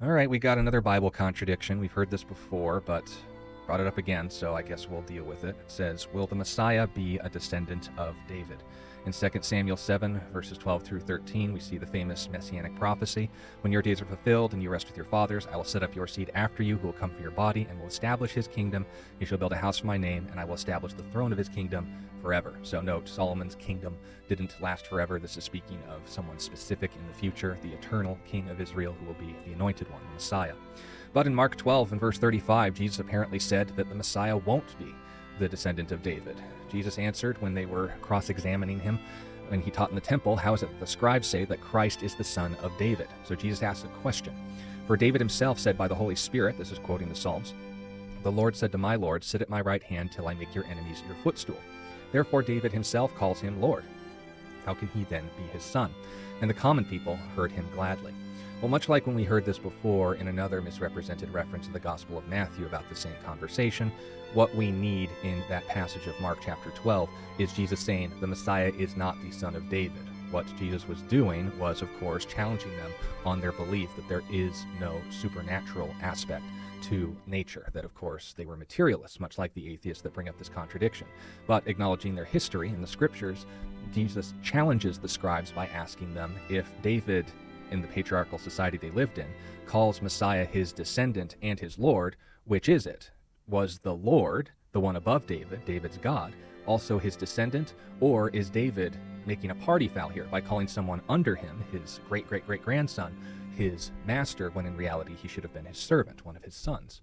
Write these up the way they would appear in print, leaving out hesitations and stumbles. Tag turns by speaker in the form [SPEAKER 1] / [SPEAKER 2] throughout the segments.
[SPEAKER 1] All right, we got another Bible contradiction. We've heard this before, but brought it up again, so I guess we'll deal with it. It says, will the Messiah be a descendant of David? In 2 Samuel 7, verses 12 through 13, we see the famous messianic prophecy. When your days are fulfilled and you rest with your fathers, I will set up your seed after you, who will come from your body, and will establish his kingdom. He shall build a house for my name, and I will establish the throne of his kingdom forever. So note, Solomon's kingdom didn't last forever. This is speaking of someone specific in the future, the eternal king of Israel, who will be the anointed one, the Messiah. But in Mark 12 and verse 35, Jesus apparently said that the Messiah won't be the descendant of David. Jesus answered when they were cross-examining him when he taught in the temple, how is it that the scribes say that Christ is the son of David? So Jesus asked a question. For David himself said by the Holy Spirit, this is quoting the Psalms, the Lord said to my Lord, sit at my right hand till I make your enemies your footstool. Therefore David himself calls him Lord. How can he then be his son? And the common people heard him gladly. Well, much like when we heard this before in another misrepresented reference in the Gospel of Matthew about the same conversation, what we need in that passage of Mark chapter 12 is Jesus saying the Messiah is not the son of David. What Jesus was doing was, of course, challenging them on their belief that there is no supernatural aspect to nature, that, of course, they were materialists, much like the atheists that bring up this contradiction. But acknowledging their history in the scriptures, Jesus challenges the scribes by asking them if David, in the patriarchal society they lived in, calls Messiah his descendant and his Lord, which is it? Was the Lord, the one above David, David's God, also his descendant? Or is David making a party foul here by calling someone under him, his great-great-great-grandson, his master, when in reality he should have been his servant, one of his sons?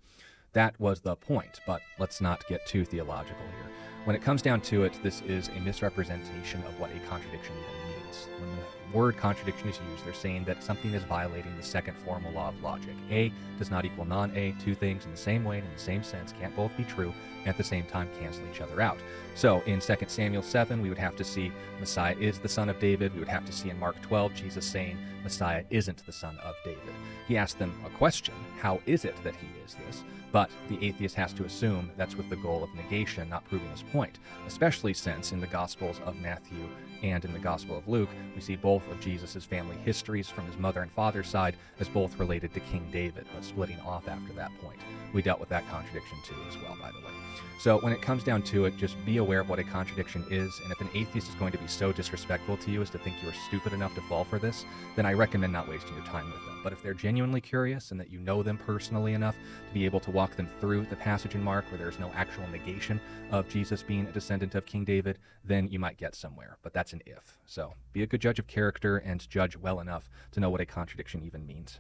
[SPEAKER 1] That was the point, but let's not get too theological here. When it comes down to it, this is a misrepresentation of what a contradiction even means. When the word contradiction is used, they're saying that something is violating the second formal law of logic. A does not equal non-A. Two things in the same way and in the same sense can't both be true and at the same time cancel each other out. So in 2 Samuel 7, we would have to see Messiah is the son of David. We would have to see in Mark 12 Jesus saying Messiah isn't the son of David. He asked them a question, how is it that he is this? But the atheist has to assume that's with the goal of negation, not proving his point, especially since in the Gospels of Matthew and in the Gospel of Luke, we see both of Jesus' family histories from his mother and father's side as both related to King David, but splitting off after that point. We dealt with that contradiction too as well, by the way. So when it comes down to it, just be aware of what a contradiction is, and if an atheist is going to be so disrespectful to you as to think you are stupid enough to fall for this, then I recommend not wasting your time with them. But if they're genuinely curious and that you know them personally enough to be able to walk them through the passage in Mark where there's no actual negation of Jesus being a descendant of King David, then you might get somewhere. But that's an if. So be a good judge of character and judge well enough to know what a contradiction even means.